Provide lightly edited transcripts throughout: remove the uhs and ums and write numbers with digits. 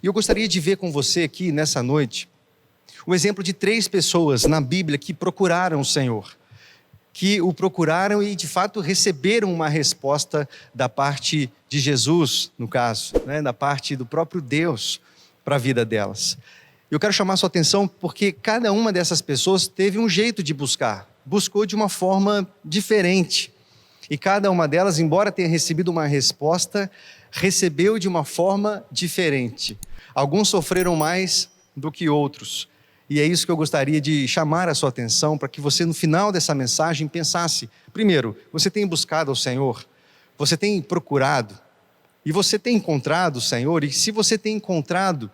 E eu gostaria de ver com você aqui nessa noite o exemplo de 3 pessoas na Bíblia que procuraram o Senhor, que o procuraram e de fato receberam uma resposta da parte de Jesus, no caso, da parte do próprio Deus para a vida delas. Eu quero chamar a sua atenção porque cada uma dessas pessoas teve um jeito de buscou de uma forma diferente. E cada uma delas, embora tenha recebido uma resposta, recebeu de uma forma diferente. Alguns sofreram mais do que outros. E é isso que eu gostaria de chamar a sua atenção, para que você no final dessa mensagem pensasse: primeiro, você tem buscado ao Senhor? Você tem procurado? E você tem encontrado o Senhor? E se você tem encontrado,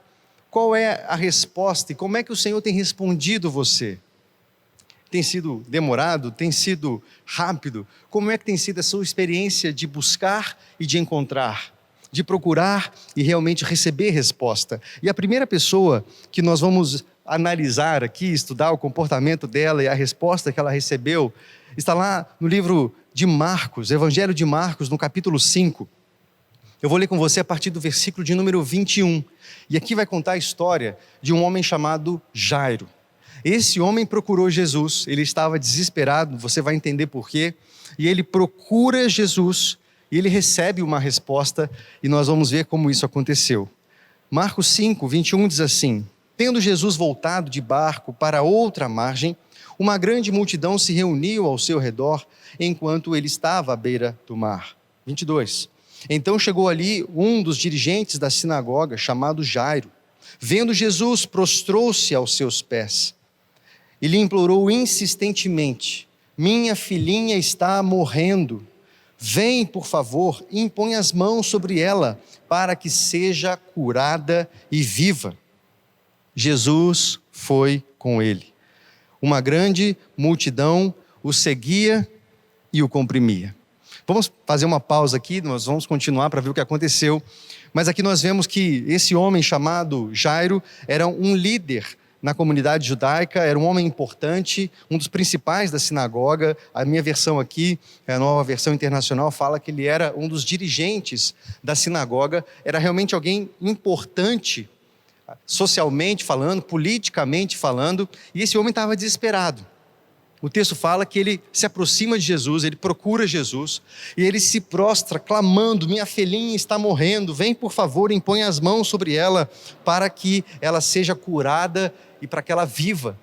qual é a resposta? E como é que o Senhor tem respondido você? Tem sido demorado? Tem sido rápido? Como é que tem sido a sua experiência de buscar e de encontrar? De procurar e realmente receber resposta? E a primeira pessoa que nós vamos analisar aqui, estudar o comportamento dela e a resposta que ela recebeu, está lá no livro de Marcos, Evangelho de Marcos, no capítulo 5. Eu vou ler com você a partir do versículo de número 21. E aqui vai contar a história de um homem chamado Jairo. Esse homem procurou Jesus, ele estava desesperado, você vai entender por quê. E ele procura Jesus e ele recebe uma resposta e nós vamos ver como isso aconteceu. Marcos 5, 21 diz assim: tendo Jesus voltado de barco para outra margem, uma grande multidão se reuniu ao seu redor enquanto ele estava à beira do mar. 22. Então chegou ali um dos dirigentes da sinagoga, chamado Jairo. Vendo Jesus, prostrou-se aos seus pés e lhe implorou insistentemente: minha filhinha está morrendo. Vem, por favor, e impõe as mãos sobre ela, para que seja curada e viva. Jesus foi com ele. Uma grande multidão o seguia e o comprimia. Vamos fazer uma pausa aqui, nós vamos continuar para ver o que aconteceu. Mas aqui nós vemos que esse homem chamado Jairo era um líder na comunidade judaica, era um homem importante, um dos principais da sinagoga. A minha versão aqui, a nova versão internacional, fala que ele era um dos dirigentes da sinagoga, era realmente alguém importante, socialmente falando, politicamente falando, e esse homem estava desesperado. O texto fala que ele se aproxima de Jesus, ele procura Jesus, e ele se prostra clamando: minha filhinha está morrendo, vem por favor, impõe as mãos sobre ela, para que ela seja curada e para que ela viva.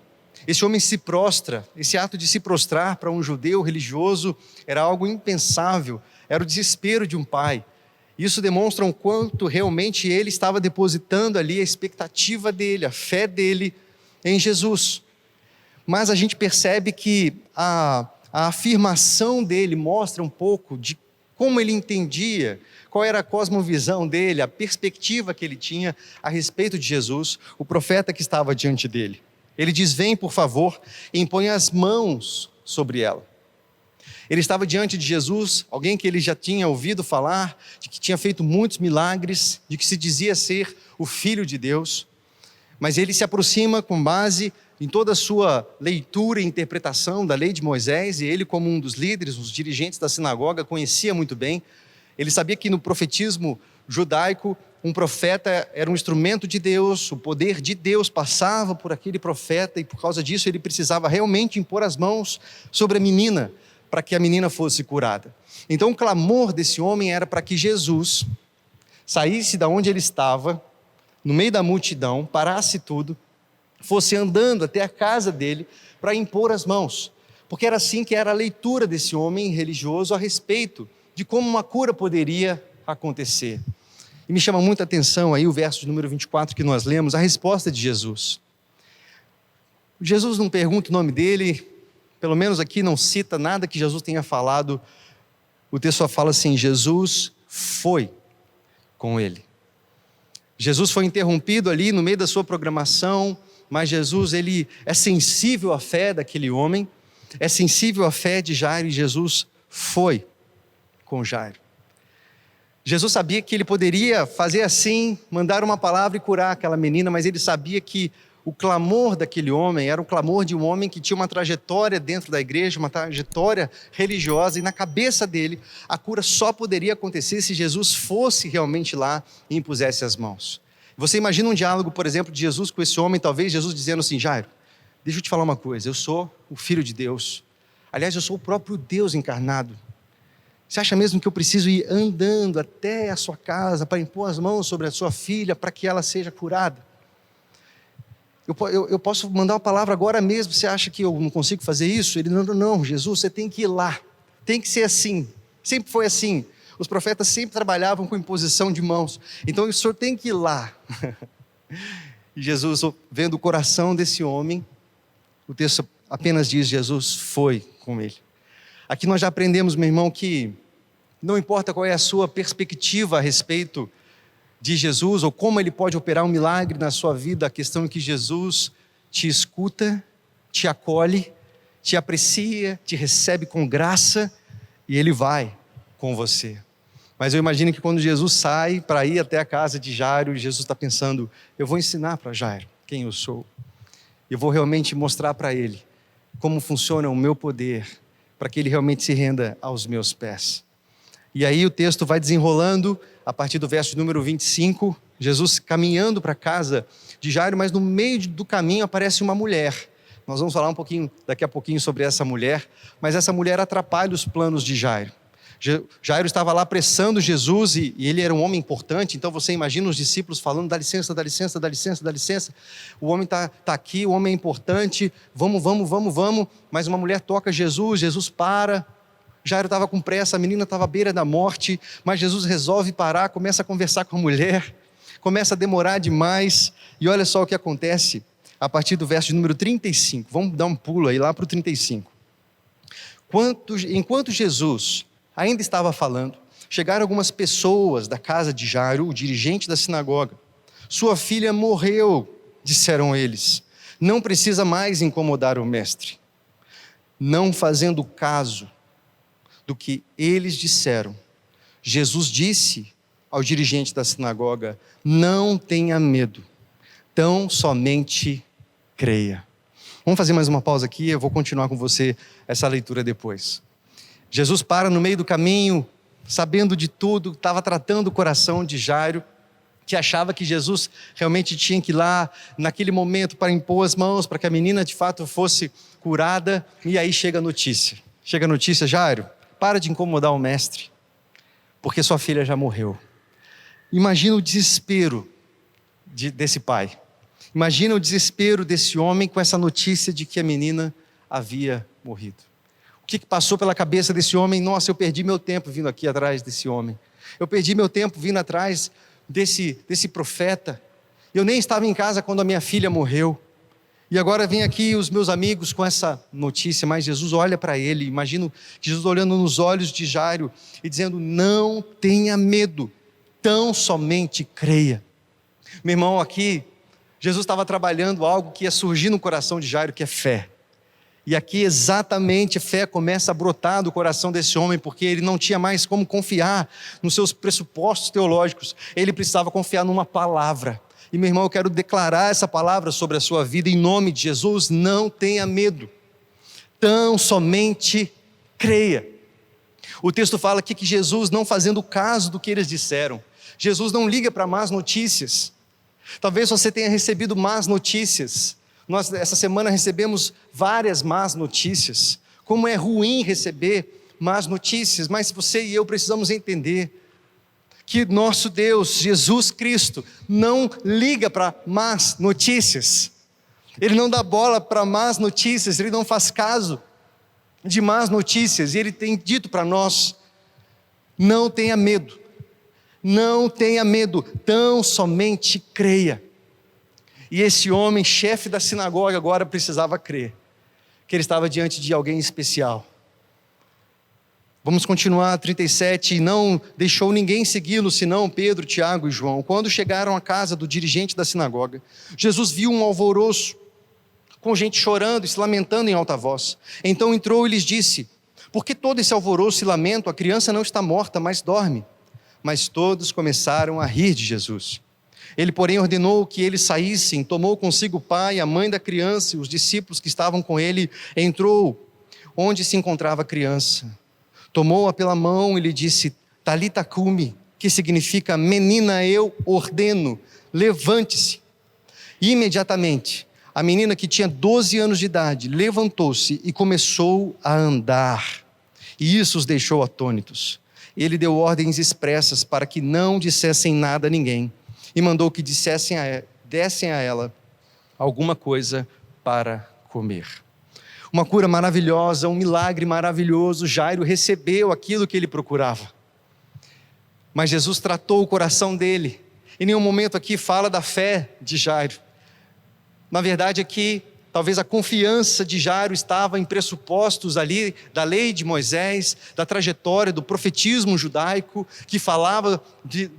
Esse homem se prostra, esse ato de se prostrar para um judeu religioso era algo impensável, era o desespero de um pai. Isso demonstra o quanto realmente ele estava depositando ali a expectativa dele, a fé dele em Jesus. Mas a gente percebe que a afirmação dele mostra um pouco de como ele entendia, qual era a cosmovisão dele, a perspectiva que ele tinha a respeito de Jesus, o profeta que estava diante dele. Ele diz: vem por favor, e impõe as mãos sobre ela. Ele estava diante de Jesus, alguém que ele já tinha ouvido falar, de que tinha feito muitos milagres, de que se dizia ser o Filho de Deus. Mas ele se aproxima com base em toda a sua leitura e interpretação da lei de Moisés, e ele, como um dos líderes, os dirigentes da sinagoga, conhecia muito bem. Ele sabia que no profetismo judaico, um profeta era um instrumento de Deus, o poder de Deus passava por aquele profeta, e por causa disso ele precisava realmente impor as mãos sobre a menina, para que a menina fosse curada. Então o clamor desse homem era para que Jesus saísse da onde ele estava, no meio da multidão, parasse tudo, fosse andando até a casa dele para impor as mãos, porque era assim que era a leitura desse homem religioso a respeito de como uma cura poderia acontecer. E me chama muita atenção aí o verso de número 24 que nós lemos, a resposta de Jesus. Jesus não pergunta o nome dele, pelo menos aqui não cita nada que Jesus tenha falado, o texto só fala assim: Jesus foi com ele. Jesus foi interrompido ali no meio da sua programação, mas Jesus, ele é sensível à fé daquele homem, é sensível à fé de Jairo, e Jesus foi com Jairo. Jesus sabia que ele poderia fazer assim, mandar uma palavra e curar aquela menina, mas ele sabia que o clamor daquele homem era o clamor de um homem que tinha uma trajetória dentro da igreja, uma trajetória religiosa, e na cabeça dele, a cura só poderia acontecer se Jesus fosse realmente lá e impusesse as mãos. Você imagina um diálogo, por exemplo, de Jesus com esse homem, talvez Jesus dizendo assim: Jairo, deixa eu te falar uma coisa, eu sou o Filho de Deus. Aliás, eu sou o próprio Deus encarnado. Você acha mesmo que eu preciso ir andando até a sua casa para impor as mãos sobre a sua filha para que ela seja curada? Eu posso mandar uma palavra agora mesmo, você acha que eu não consigo fazer isso? Ele, não, Jesus, você tem que ir lá. Tem que ser assim. Sempre foi assim. Os profetas sempre trabalhavam com imposição de mãos. Então o senhor tem que ir lá. E Jesus, vendo o coração desse homem, o texto apenas diz: Jesus foi com ele. Aqui nós já aprendemos, meu irmão, que não importa qual é a sua perspectiva a respeito de Jesus, ou como ele pode operar um milagre na sua vida, a questão é que Jesus te escuta, te acolhe, te aprecia, te recebe com graça, e ele vai com você. Mas eu imagino que quando Jesus sai para ir até a casa de Jairo, Jesus está pensando: eu vou ensinar para Jairo quem eu sou. Eu vou realmente mostrar para ele como funciona o meu poder, para que ele realmente se renda aos meus pés. E aí o texto vai desenrolando, a partir do verso número 25, Jesus caminhando para a casa de Jairo, mas no meio do caminho aparece uma mulher. Nós vamos falar daqui a pouquinho sobre essa mulher, mas essa mulher atrapalha os planos de Jairo. Jairo estava lá apressando Jesus e ele era um homem importante, então você imagina os discípulos falando: dá licença, dá licença, dá licença, dá licença. O homem está aqui, o homem é importante, vamos, mas uma mulher toca Jesus para. Jairo estava com pressa, a menina estava à beira da morte, mas Jesus resolve parar, começa a conversar com a mulher, começa a demorar demais, e olha só o que acontece a partir do verso de número 35, vamos dar um pulo aí lá para o 35. Enquanto Jesus ainda estava falando, chegaram algumas pessoas da casa de Jairo, o dirigente da sinagoga. Sua filha morreu, disseram eles, não precisa mais incomodar o mestre. Não fazendo caso do que eles disseram, Jesus disse ao dirigente da sinagoga: não tenha medo, tão somente creia. Vamos fazer mais uma pausa aqui, eu vou continuar com você essa leitura depois. Jesus para no meio do caminho, sabendo de tudo, estava tratando o coração de Jairo, que achava que Jesus realmente tinha que ir lá naquele momento para impor as mãos, para que a menina de fato fosse curada, e aí chega a notícia. Jairo, para de incomodar o mestre, porque sua filha já morreu. Imagina o desespero desse pai. Imagina o desespero desse homem com essa notícia de que a menina havia morrido. O que passou pela cabeça desse homem? Nossa, eu perdi meu tempo vindo aqui atrás desse homem. Eu perdi meu tempo vindo atrás desse profeta. Eu nem estava em casa quando a minha filha morreu. E agora vem aqui os meus amigos com essa notícia, mas Jesus olha para ele, imagino Jesus olhando nos olhos de Jairo e dizendo: não tenha medo, tão somente creia. Meu irmão, aqui Jesus estava trabalhando algo que ia surgir no coração de Jairo, que é fé. E aqui exatamente a fé começa a brotar do coração desse homem, porque ele não tinha mais como confiar nos seus pressupostos teológicos, ele precisava confiar numa palavra. E meu irmão, eu quero declarar essa palavra sobre a sua vida em nome de Jesus: não tenha medo, tão somente creia. O texto fala aqui que Jesus, não fazendo caso do que eles disseram, Jesus não liga para más notícias. Talvez você tenha recebido más notícias. Nós essa semana recebemos várias más notícias. Como é ruim receber más notícias, mas você e eu precisamos entender que nosso Deus, Jesus Cristo, não liga para más notícias. Ele não dá bola para más notícias, Ele não faz caso de más notícias. E Ele tem dito para nós: não tenha medo, tão somente creia. E esse homem, chefe da sinagoga, agora precisava crer que ele estava diante de alguém especial. Vamos continuar, 37, e não deixou ninguém segui-lo, senão Pedro, Tiago e João. Quando chegaram à casa do dirigente da sinagoga, Jesus viu um alvoroço, com gente chorando e se lamentando em alta voz. Então entrou e lhes disse: por que todo esse alvoroço e lamento? A criança não está morta, mas dorme. Mas todos começaram a rir de Jesus. Ele, porém, ordenou que eles saíssem, tomou consigo o pai, a mãe da criança e os discípulos que estavam com ele, entrou onde se encontrava a criança. Tomou-a pela mão e lhe disse: Talita cumi, que significa menina, eu ordeno, levante-se. Imediatamente, a menina que tinha 12 anos de idade levantou-se e começou a andar. E isso os deixou atônitos. Ele deu ordens expressas para que não dissessem nada a ninguém e mandou que dessem a ela alguma coisa para comer. Uma cura maravilhosa, um milagre maravilhoso. Jairo recebeu aquilo que ele procurava. Mas Jesus tratou o coração dele. Em nenhum momento aqui fala da fé de Jairo. Na verdade, aqui, talvez a confiança de Jairo estava em pressupostos ali da lei de Moisés, da trajetória do profetismo judaico, que falava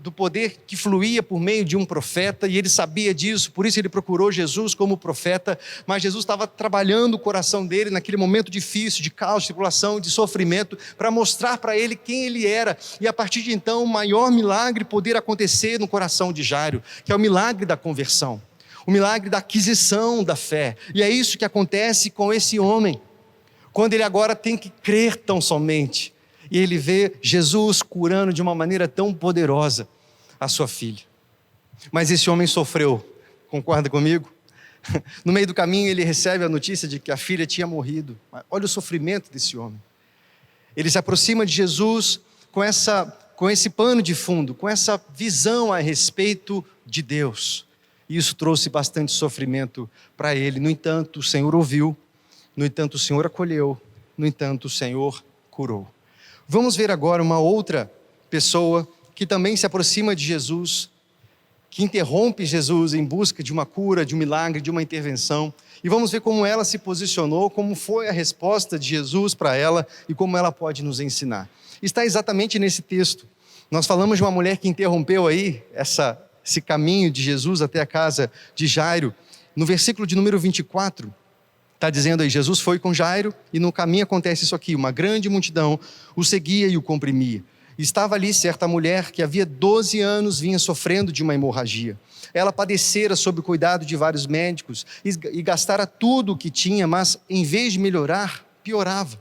do poder que fluía por meio de um profeta, e ele sabia disso, por isso ele procurou Jesus como profeta. Mas Jesus estava trabalhando o coração dele naquele momento difícil, de caos, de tribulação, de sofrimento, para mostrar para ele quem ele era, e a partir de então o maior milagre poder acontecer no coração de Jairo, que é o milagre da conversão. O milagre da aquisição da fé. E é isso que acontece com esse homem, quando ele agora tem que crer tão somente, e ele vê Jesus curando de uma maneira tão poderosa a sua filha. Mas esse homem sofreu, concorda comigo? No meio do caminho ele recebe a notícia de que a filha tinha morrido. Olha o sofrimento desse homem. Ele se aproxima de Jesus com esse pano de fundo, com essa visão a respeito de Deus. E isso trouxe bastante sofrimento para ele. No entanto, o Senhor ouviu, no entanto, o Senhor acolheu, no entanto, o Senhor curou. Vamos ver agora uma outra pessoa que também se aproxima de Jesus, que interrompe Jesus em busca de uma cura, de um milagre, de uma intervenção. E vamos ver como ela se posicionou, como foi a resposta de Jesus para ela e como ela pode nos ensinar. Está exatamente nesse texto. Nós falamos de uma mulher que interrompeu aí esse caminho de Jesus até a casa de Jairo. No versículo de número 24, está dizendo aí, Jesus foi com Jairo e no caminho acontece isso aqui, uma grande multidão o seguia e o comprimia. Estava ali certa mulher que havia 12 anos vinha sofrendo de uma hemorragia. Ela padecera sob o cuidado de vários médicos e gastara tudo o que tinha, mas em vez de melhorar, piorava.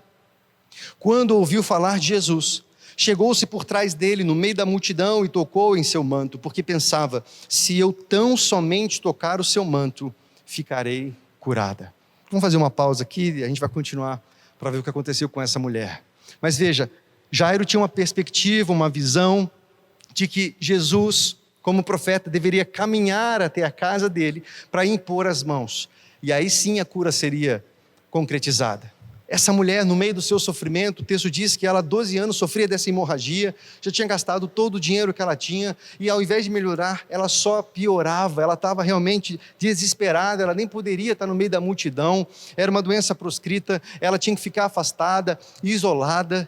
Quando ouviu falar de Jesus, chegou-se por trás dele, no meio da multidão, e tocou em seu manto, porque pensava, se eu tão somente tocar o seu manto, ficarei curada. Vamos fazer uma pausa aqui e a gente vai continuar para ver o que aconteceu com essa mulher. Mas veja, Jairo tinha uma perspectiva, uma visão de que Jesus, como profeta, deveria caminhar até a casa dele para impor as mãos. E aí sim a cura seria concretizada. Essa mulher, no meio do seu sofrimento, o texto diz que ela há 12 anos sofria dessa hemorragia, já tinha gastado todo o dinheiro que ela tinha, e ao invés de melhorar, ela só piorava, ela estava realmente desesperada, ela nem poderia estar no meio da multidão, era uma doença proscrita, ela tinha que ficar afastada, isolada.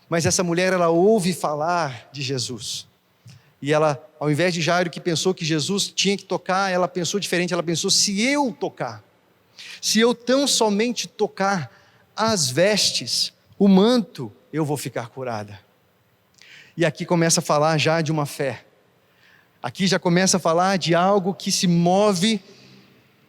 Mas essa mulher, ela ouve falar de Jesus, e ela, ao invés de Jairo que pensou que Jesus tinha que tocar, ela pensou diferente, ela pensou, se eu tocar, se eu tão somente tocar as vestes, o manto, eu vou ficar curada. E aqui começa a falar já de uma fé. Aqui já começa a falar de algo que se move,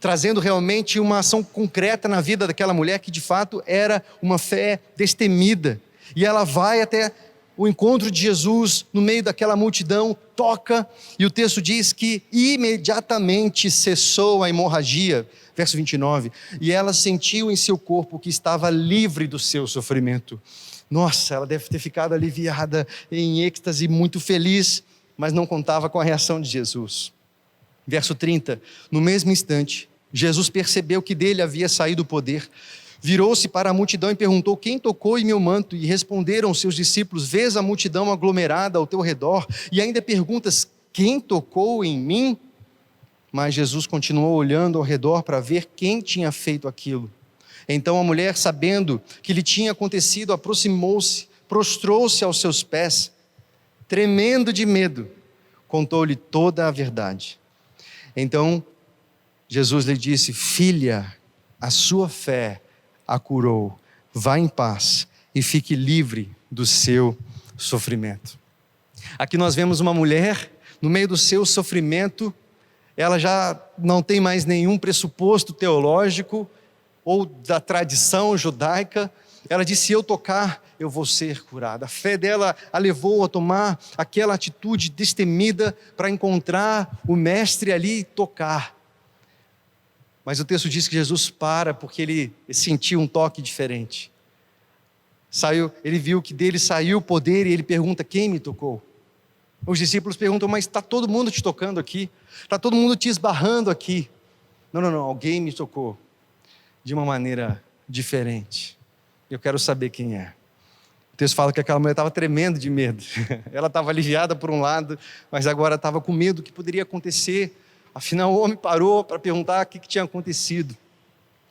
trazendo realmente uma ação concreta na vida daquela mulher, que de fato era uma fé destemida. E ela vai até o encontro de Jesus, no meio daquela multidão, toca, e o texto diz que imediatamente cessou a hemorragia. Verso 29, e ela sentiu em seu corpo que estava livre do seu sofrimento. Nossa, ela deve ter ficado aliviada, em êxtase, muito feliz, mas não contava com a reação de Jesus. Verso 30, no mesmo instante, Jesus percebeu que dele havia saído o poder, virou-se para a multidão e perguntou, quem tocou em meu manto? E responderam os seus discípulos, vês a multidão aglomerada ao teu redor, e ainda perguntas, quem tocou em mim? Mas Jesus continuou olhando ao redor para ver quem tinha feito aquilo. Então a mulher, sabendo que lhe tinha acontecido, aproximou-se, prostrou-se aos seus pés, tremendo de medo, contou-lhe toda a verdade. Então Jesus lhe disse, filha, a sua fé a curou, vá em paz e fique livre do seu sofrimento. Aqui nós vemos uma mulher, no meio do seu sofrimento, ela já não tem mais nenhum pressuposto teológico ou da tradição judaica, ela disse: se eu tocar, eu vou ser curada. A fé dela a levou a tomar aquela atitude destemida para encontrar o mestre ali e tocar. Mas o texto diz que Jesus para porque ele sentiu um toque diferente. Ele viu que dele saiu o poder e ele pergunta: quem me tocou? Os discípulos perguntam: mas está todo mundo te tocando aqui? Está todo mundo te esbarrando aqui? Não, alguém me tocou de uma maneira diferente. Eu quero saber quem é. O texto fala que aquela mulher estava tremendo de medo. Ela estava aliviada por um lado, mas agora estava com medo do que poderia acontecer. Afinal, o homem parou para perguntar o que tinha acontecido.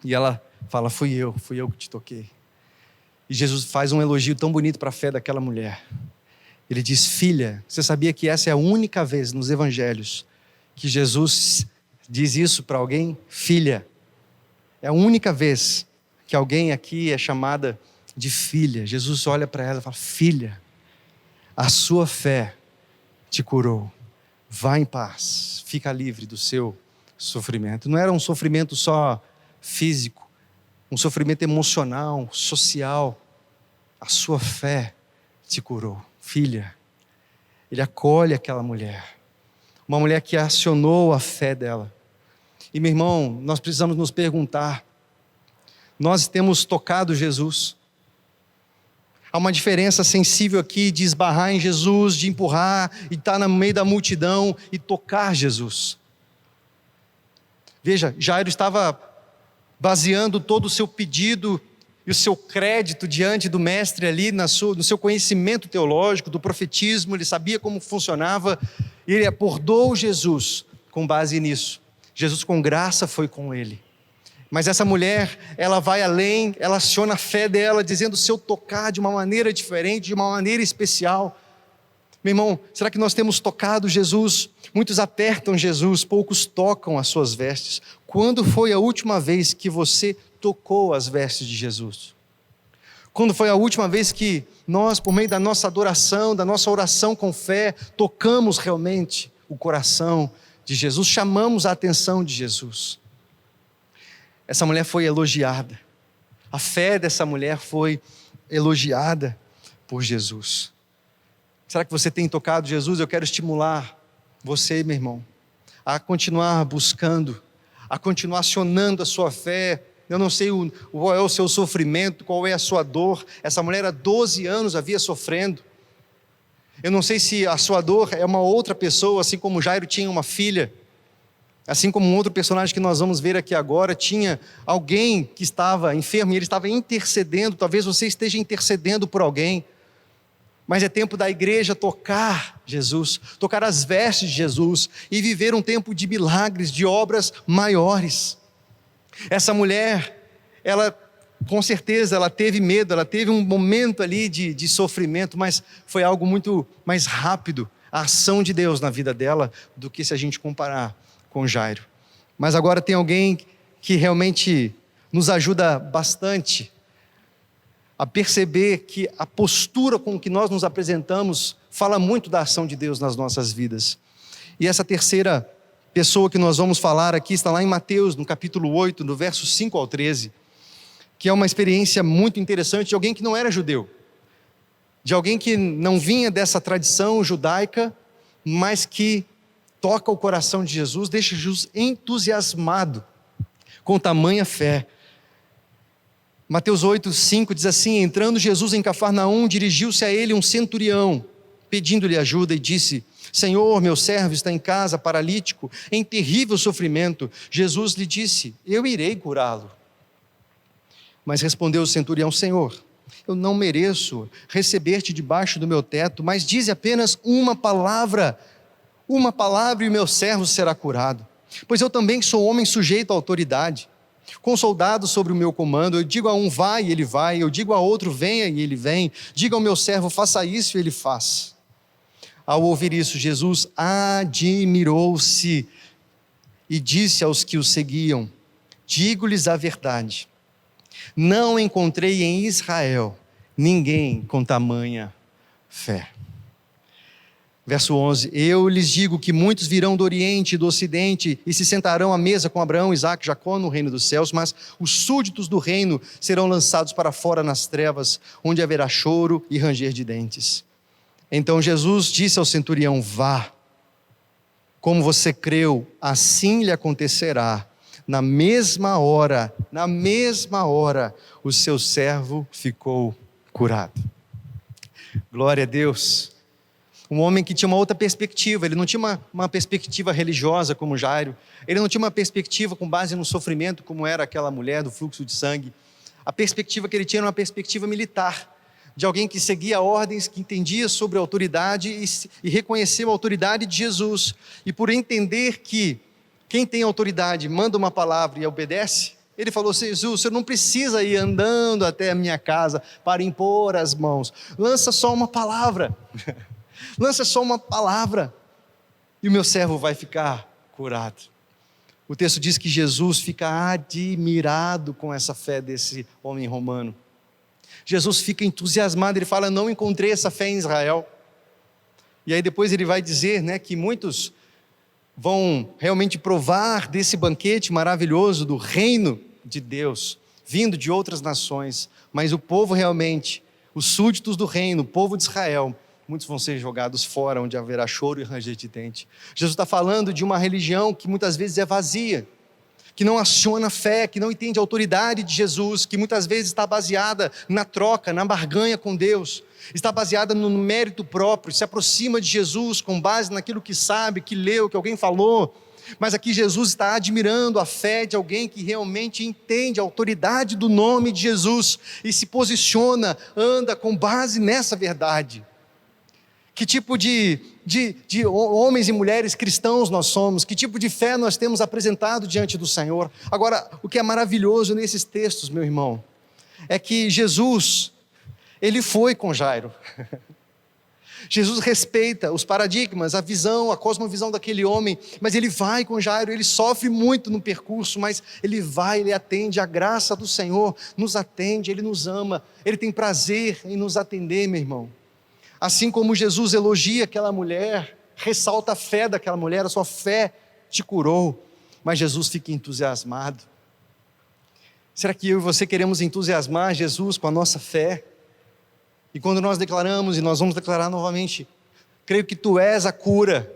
E ela fala: fui eu que te toquei. E Jesus faz um elogio tão bonito para a fé daquela mulher. Ele diz: filha, você sabia que essa é a única vez nos evangelhos que Jesus diz isso para alguém? Filha. É a única vez que alguém aqui é chamada de filha. Jesus olha para ela e fala: filha, a sua fé te curou. Vá em paz, fica livre do seu sofrimento. Não era um sofrimento só físico, um sofrimento emocional, social. A sua fé te curou. Filha, ele acolhe aquela mulher. Uma mulher que acionou a fé dela. E meu irmão, nós precisamos nos perguntar: nós temos tocado Jesus? Há uma diferença sensível aqui de esbarrar em Jesus, de empurrar e estar no meio da multidão e tocar Jesus. Veja, Jairo estava baseando todo o seu pedido e o seu crédito diante do mestre ali no seu conhecimento teológico, do profetismo. Ele sabia como funcionava e ele abordou Jesus com base nisso. Jesus com graça foi com ele. Mas essa mulher, ela vai além, ela aciona a fé dela, dizendo: se eu tocar de uma maneira diferente, de uma maneira especial. Meu irmão, será que nós temos tocado Jesus? Muitos apertam Jesus, poucos tocam as suas vestes. Quando foi a última vez que você tocou as vestes de Jesus? Quando foi a última vez que nós, por meio da nossa adoração, da nossa oração com fé, tocamos realmente o coração de Jesus, chamamos a atenção de Jesus? Essa mulher foi elogiada. A fé dessa mulher foi elogiada por Jesus. Será que você tem tocado Jesus? Eu quero estimular você, meu irmão, a continuar buscando, a continuar acionando a sua fé. Eu não sei qual é o seu sofrimento, qual é a sua dor. Essa mulher há 12 anos havia sofrendo. Eu não sei se a sua dor é uma outra pessoa, assim como Jairo tinha uma filha. Assim como um outro personagem que nós vamos ver aqui agora, tinha alguém que estava enfermo e ele estava intercedendo. Talvez você esteja intercedendo por alguém. Mas é tempo da igreja tocar Jesus, tocar as vestes de Jesus e viver um tempo de milagres, de obras maiores. Essa mulher, ela com certeza ela teve medo, ela teve um momento ali de sofrimento, mas foi algo muito mais rápido, a ação de Deus na vida dela, do que se a gente comparar com Jairo. Mas agora tem alguém que realmente nos ajuda bastante a perceber que a postura com que nós nos apresentamos fala muito da ação de Deus nas nossas vidas. E essa terceira pessoa que nós vamos falar aqui está lá em Mateus, no capítulo 8, no verso 5 ao 13, que é uma experiência muito interessante de alguém que não era judeu, de alguém que não vinha dessa tradição judaica, mas que toca o coração de Jesus, deixa Jesus entusiasmado com tamanha fé. Mateus 8, 5 diz assim: entrando Jesus em Cafarnaum, dirigiu-se a ele um centurião, pedindo-lhe ajuda, e disse: Senhor, meu servo está em casa, paralítico, em terrível sofrimento. Jesus lhe disse: eu irei curá-lo. Mas respondeu o centurião: Senhor, eu não mereço receber-te debaixo do meu teto, mas dize apenas uma palavra e o meu servo será curado. Pois eu também sou homem sujeito à autoridade, com soldados sobre o meu comando. Eu digo a um: vai, e ele vai. Eu digo a outro: venha, e ele vem. Diga ao meu servo: faça isso, e ele faz. Ao ouvir isso, Jesus admirou-se e disse aos que o seguiam: digo-lhes a verdade, não encontrei em Israel ninguém com tamanha fé. Verso 11: eu lhes digo que muitos virão do Oriente e do Ocidente e se sentarão à mesa com Abraão, Isaque e Jacó no reino dos céus, mas os súditos do reino serão lançados para fora nas trevas, onde haverá choro e ranger de dentes. Então Jesus disse ao centurião: vá, como você creu, assim lhe acontecerá. Na mesma hora, o seu servo ficou curado. Glória a Deus. Um homem que tinha uma outra perspectiva, ele não tinha uma perspectiva religiosa como Jairo, ele não tinha uma perspectiva com base no sofrimento como era aquela mulher do fluxo de sangue. A perspectiva que ele tinha era uma perspectiva militar, de alguém que seguia ordens, que entendia sobre a autoridade e reconheceu a autoridade de Jesus. E por entender que quem tem autoridade manda uma palavra e obedece, ele falou: Jesus, você não precisa ir andando até a minha casa para impor as mãos, lança só uma palavra. Lança só uma palavra e o meu servo vai ficar curado. O texto diz que Jesus fica admirado com essa fé desse homem romano. Jesus fica entusiasmado, ele fala: não encontrei essa fé em Israel. E aí depois ele vai dizer, que muitos vão realmente provar desse banquete maravilhoso do reino de Deus, vindo de outras nações, mas o povo realmente, os súditos do reino, o povo de Israel, muitos vão ser jogados fora, onde haverá choro e ranger de dente. Jesus está falando de uma religião que muitas vezes é vazia, que não aciona fé, que não entende a autoridade de Jesus, que muitas vezes está baseada na troca, na barganha com Deus, está baseada no mérito próprio, se aproxima de Jesus com base naquilo que sabe, que leu, que alguém falou. Mas aqui Jesus está admirando a fé de alguém que realmente entende a autoridade do nome de Jesus e se posiciona, anda com base nessa verdade. Que tipo de homens e mulheres cristãos nós somos? Que tipo de fé nós temos apresentado diante do Senhor? Agora, o que é maravilhoso nesses textos, meu irmão, é que Jesus, ele foi com Jairo. Jesus respeita os paradigmas, a visão, a cosmovisão daquele homem, mas ele vai com Jairo, ele sofre muito no percurso, mas ele vai, ele atende, a graça do Senhor nos atende, ele nos ama, ele tem prazer em nos atender, meu irmão. Assim como Jesus elogia aquela mulher, ressalta a fé daquela mulher, a sua fé te curou, mas Jesus fica entusiasmado. Será que eu e você queremos entusiasmar Jesus com a nossa fé? E quando nós declaramos, e nós vamos declarar novamente: creio que Tu és a cura.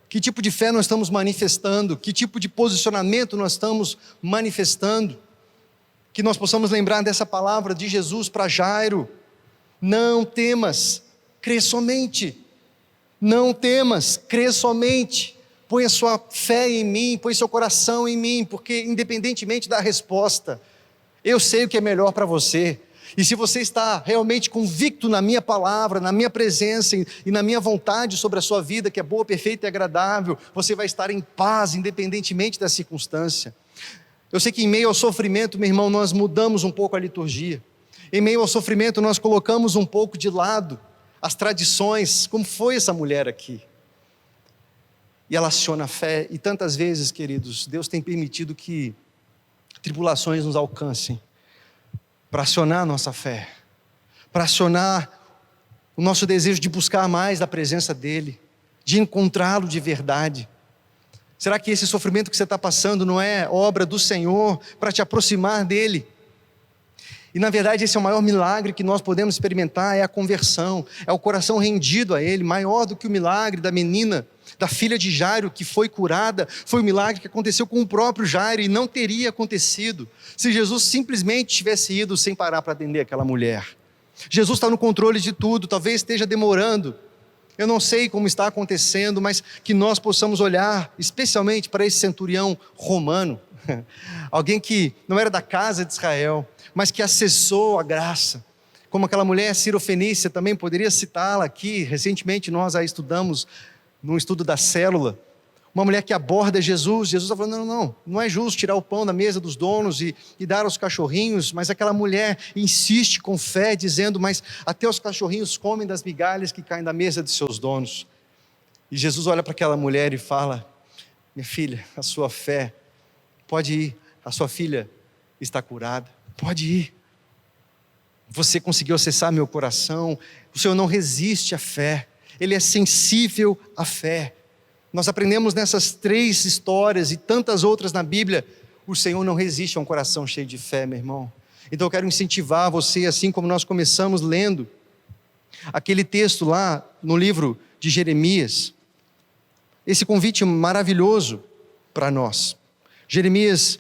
Que tipo de fé nós estamos manifestando? Que tipo de posicionamento nós estamos manifestando? Que nós possamos lembrar dessa palavra de Jesus para Jairo: não temas, crê somente. Não temas, crê somente. Põe a sua fé em mim, põe seu coração em mim, porque independentemente da resposta, eu sei o que é melhor para você. E se você está realmente convicto na minha palavra, na minha presença e na minha vontade sobre a sua vida, que é boa, perfeita e agradável, você vai estar em paz, independentemente da circunstância. Eu sei que em meio ao sofrimento, meu irmão, nós mudamos um pouco a liturgia. Em meio ao sofrimento, nós colocamos um pouco de lado as tradições, como foi essa mulher aqui. E ela aciona a fé, e tantas vezes, queridos, Deus tem permitido que tribulações nos alcancem, para acionar a nossa fé, para acionar o nosso desejo de buscar mais da presença dEle, de encontrá-lo de verdade. Será que esse sofrimento que você está passando não é obra do Senhor para te aproximar dEle? E na verdade esse é o maior milagre que nós podemos experimentar, é a conversão, é o coração rendido a Ele, maior do que o milagre da menina, da filha de Jairo que foi curada, foi um milagre que aconteceu com o próprio Jairo e não teria acontecido se Jesus simplesmente tivesse ido sem parar para atender aquela mulher. Jesus está no controle de tudo, talvez esteja demorando, eu não sei como está acontecendo, mas que nós possamos olhar especialmente para esse centurião romano, alguém que não era da casa de Israel, mas que acessou a graça, como aquela mulher Sirofenícia, também poderia citá-la aqui, recentemente nós a estudamos num estudo da célula, uma mulher que aborda Jesus está falando, não é justo tirar o pão da mesa dos donos e dar aos cachorrinhos, mas aquela mulher insiste com fé, dizendo, mas até os cachorrinhos comem das migalhas que caem da mesa de seus donos. E Jesus olha para aquela mulher e fala, minha filha, a sua fé, pode ir, a sua filha está curada, pode ir. Você conseguiu acessar meu coração, o Senhor não resiste à fé. Ele é sensível à fé. Nós aprendemos nessas 3 histórias e tantas outras na Bíblia, o Senhor não resiste a um coração cheio de fé, meu irmão. Então eu quero incentivar você, assim como nós começamos lendo aquele texto lá no livro de Jeremias, esse convite maravilhoso para nós. Jeremias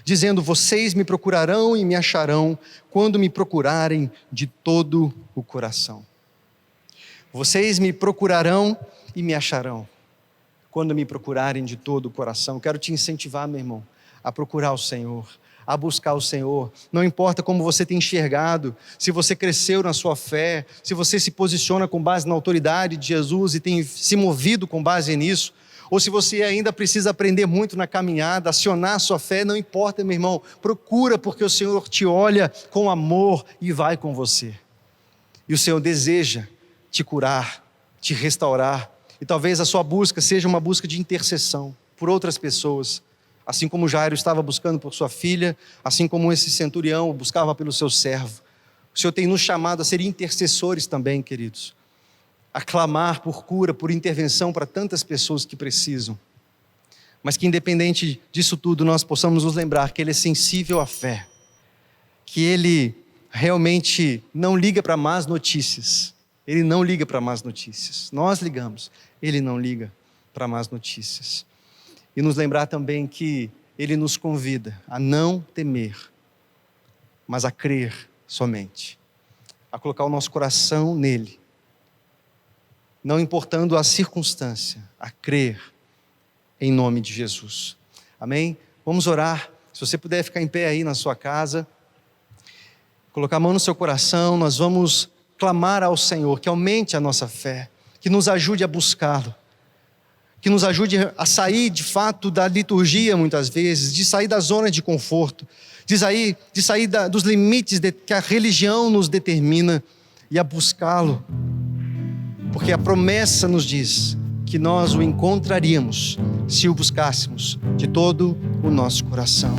dizendo: vocês me procurarão e me acharão quando me procurarem de todo o coração. Vocês me procurarão e me acharão quando me procurarem de todo o coração. Quero te incentivar, meu irmão, a procurar o Senhor, a buscar o Senhor. Não importa como você tem enxergado, se você cresceu na sua fé, se você se posiciona com base na autoridade de Jesus e tem se movido com base nisso, ou se você ainda precisa aprender muito na caminhada, acionar a sua fé, não importa, meu irmão, procura, porque o Senhor te olha com amor e vai com você. E o Senhor deseja te curar, te restaurar, e talvez a sua busca seja uma busca de intercessão por outras pessoas, assim como Jairo estava buscando por sua filha, assim como esse centurião buscava pelo seu servo. O Senhor tem nos chamado a ser intercessores também, queridos, a clamar por cura, por intervenção para tantas pessoas que precisam. Mas que independente disso tudo, nós possamos nos lembrar que Ele é sensível à fé, que Ele realmente não liga para más notícias. Ele não liga para más notícias. Nós ligamos, Ele não liga para más notícias. E nos lembrar também que Ele nos convida a não temer, mas a crer somente, a colocar o nosso coração nele, não importando a circunstância, a crer em nome de Jesus. Amém? Vamos orar. Se você puder ficar em pé aí na sua casa, colocar a mão no seu coração, nós vamos clamar ao Senhor que aumente a nossa fé, que nos ajude a buscá-lo, que nos ajude a sair de fato da liturgia muitas vezes, de sair da zona de conforto, de sair dos limites que a religião nos determina e a buscá-lo. Porque a promessa nos diz que nós o encontraríamos se o buscássemos de todo o nosso coração.